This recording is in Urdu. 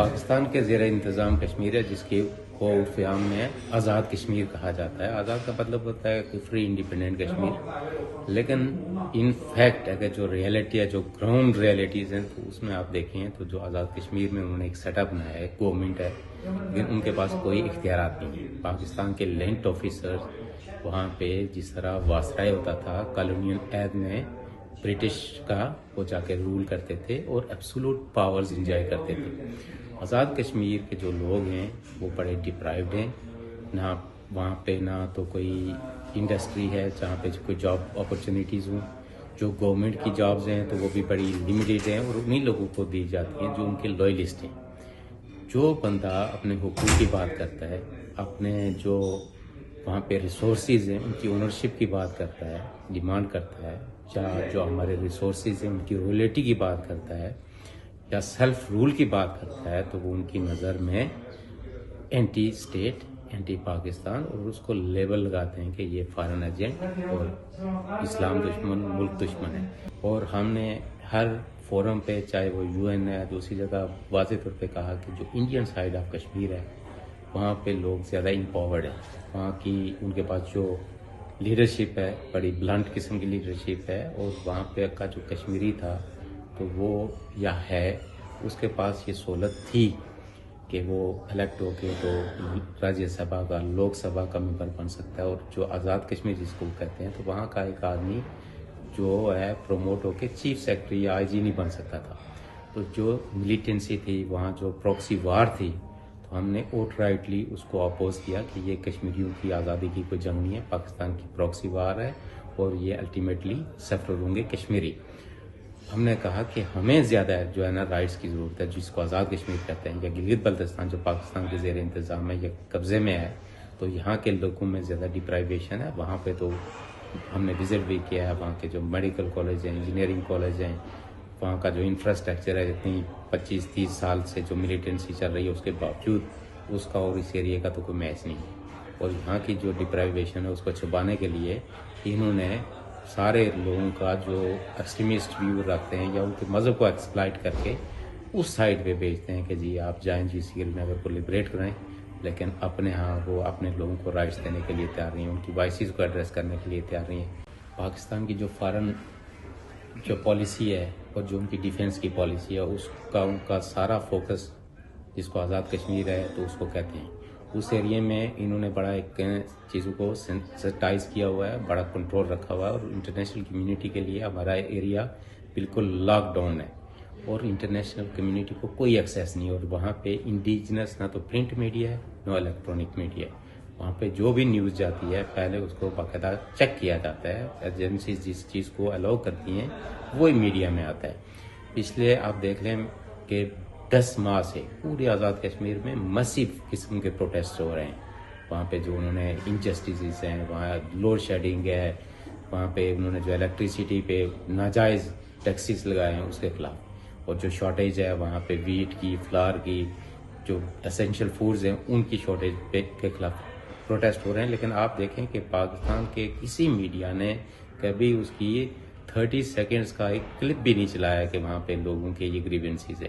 پاکستان کے زیر انتظام کشمیر ہے، جس کی کو عرف عام میں آزاد کشمیر کہا جاتا ہے۔ آزاد کا مطلب ہوتا ہے کہ فری انڈیپینڈنٹ کشمیر، لیکن ان فیکٹ اگر جو ریئلٹی ہے، جو گراؤنڈ ریئلٹیز ہیں، تو اس میں آپ دیکھیں تو جو آزاد کشمیر میں انہوں نے ایک سیٹ اپ بنایا ہے، گورنمنٹ ہے، لیکن ان کے پاس کوئی اختیارات نہیں ہیں۔ پاکستان کے لینڈ آفیسر وہاں پہ جس طرح واسرائے ہوتا تھا کالونیل ایڈ میں برٹش کا، وہ جا کے رول کرتے تھے اور ایبسولوٹ پاورز انجوائے کرتے تھے۔ آزاد کشمیر کے جو لوگ ہیں وہ بڑے ڈپرائیوڈ ہیں، نہ وہاں پہ نہ تو کوئی انڈسٹری ہے جہاں پہ کوئی جاب اپرچونیٹیز ہوں، جو گورنمنٹ کی جابز ہیں تو وہ بھی بڑی لمیٹیڈ ہیں اور انہی لوگوں کو دی جاتی ہیں جو ان کے لوئلسٹ ہیں۔ جو بندہ اپنے حقوق کی بات کرتا ہے، اپنے جو وہاں پہ ریسورسز ہیں ان کی اونرشپ کی بات کرتا ہے، ڈیمانڈ کرتا ہے، یا جو ہمارے ریسورسز ہیں ان کی رویلٹی کی بات کرتا ہے، یا سیلف رول کی بات کرتا ہے، تو وہ ان کی نظر میں اینٹی اسٹیٹ، اینٹی پاکستان، اور اس کو لیبل لگاتے ہیں کہ یہ فارن ایجنٹ اور اسلام دشمن، ملک دشمن ہے۔ اور ہم نے ہر فورم پہ، چاہے وہ یو این ہے، دوسری جگہ واضح طور پہ کہا کہ جو انڈین سائیڈ آف کشمیر ہے وہاں پہ لوگ زیادہ امپاورڈ ہیں، وہاں کی ان کے پاس جو لیڈرشپ ہے بڑی بلنٹ قسم کی لیڈرشپ ہے، اور وہاں پہ کا جو کشمیری تھا تو وہ یا ہے اس کے پاس یہ سہولت تھی کہ وہ الیکٹ ہو کے تو راجیہ سبھا کا، لوک سبھا کا ممبر بن سکتا ہے، اور جو آزاد کشمیر جس کو کہتے ہیں تو وہاں کا ایک آدمی جو ہے پروموٹ ہو کے چیف سیکرٹری یا آئی جی نہیں بن سکتا تھا۔ تو جو ملیٹنسی تھی وہاں، جو پروکسی وار تھی، تو ہم نے اوٹ رائٹلی اس کو اپوز کیا کہ یہ کشمیریوں کی آزادی کی کوئی جنگ نہیں ہے، پاکستان کی پروکسی وار ہے اور یہ الٹیمیٹلی سفر ہوں گے کشمیری۔ ہم نے کہا کہ ہمیں زیادہ جو ہے نا رائٹس کی ضرورت ہے، جس کو آزاد کشمیر کہتے ہیں، یا گلگت بلتستان جو پاکستان کے زیر انتظام ہے یا قبضے میں ہے، تو یہاں کے لوگوں میں زیادہ ڈپرائیویشن ہے۔ وہاں پہ تو ہم نے وزٹ بھی کیا ہے، وہاں کے جو میڈیکل کالج ہیں، انجینئرنگ کالج ہیں، وہاں کا جو انفراسٹرکچر ہے، اتنی 25-30 سال سے جو ملیٹنسی چل رہی ہے اس کے باوجود اس کا اور اس ایریے کا تو کوئی میچ نہیں ہے۔ اور یہاں کی جو ڈپرائیویشن ہے اس کو چھپانے کے لیے انہوں نے سارے لوگوں کا جو ایکسٹریمسٹ ویو رکھتے ہیں یا ان کے مذہب کو ایکسپلائٹ کر کے اس سائڈ پہ بھیجتے ہیں کہ جی آپ جائیں جی سری نگر کو لبریٹ کریں، لیکن اپنے ہاں وہ اپنے لوگوں کو رائٹس دینے کے لیے تیار نہیں ہیں، ان کی وائسز کو ایڈریس کرنے کے لیے تیار نہیں ہیں۔ پاکستان کی جو فارن جو پالیسی ہے اور جو ان کی ڈیفنس کی پالیسی ہے، اس کا ان کا سارا فوکس، جس کو آزاد کشمیر ہے تو اس کو کہتے ہیں، اس ایریے میں انہوں نے بڑا ایک چیزوں کو سینسٹائز کیا ہوا ہے، بڑا کنٹرول رکھا ہوا ہے، اور انٹرنیشنل کمیونٹی کے لیے ہمارا ایریا بالکل لاک ڈاؤن ہے اور انٹرنیشنل کمیونٹی کو کوئی ایکسیس نہیں، اور وہاں پہ انڈیجنس نہ تو پرنٹ میڈیا ہے نہ الیکٹرانک میڈیا ہے۔ وہاں پہ جو بھی نیوز جاتی ہے پہلے اس کو باقاعدہ چیک کیا جاتا ہے، ایجنسیز جس چیز کو الاؤ کرتی ہیں وہی میڈیا میں آتا ہے۔ پچھلے آپ دیکھ لیں کہ 10 ماہ سے پورے آزاد کشمیر میں مسیو قسم کے پروٹیسٹ ہو رہے ہیں، وہاں پہ جو انہوں نے انجسٹسز ہیں، وہاں لوڈ شیڈنگ ہے، وہاں پہ انہوں نے جو الیکٹریسٹی پہ ناجائز ٹیکسز لگائے ہیں اس کے خلاف، اور جو شارٹیج ہے وہاں پہ ویٹ کی، فلاور کی، جو اسینشیل فوڈز ہیں ان کی شارٹیج کے خلاف پروٹیسٹ ہو رہے ہیں۔ لیکن آپ دیکھیں کہ پاکستان کے کسی میڈیا نے کبھی اس کی 30 سیکنڈز کا ایک کلپ بھی نہیں چلایا کہ وہاں پہ لوگوں کے یہ گریونسز ہے۔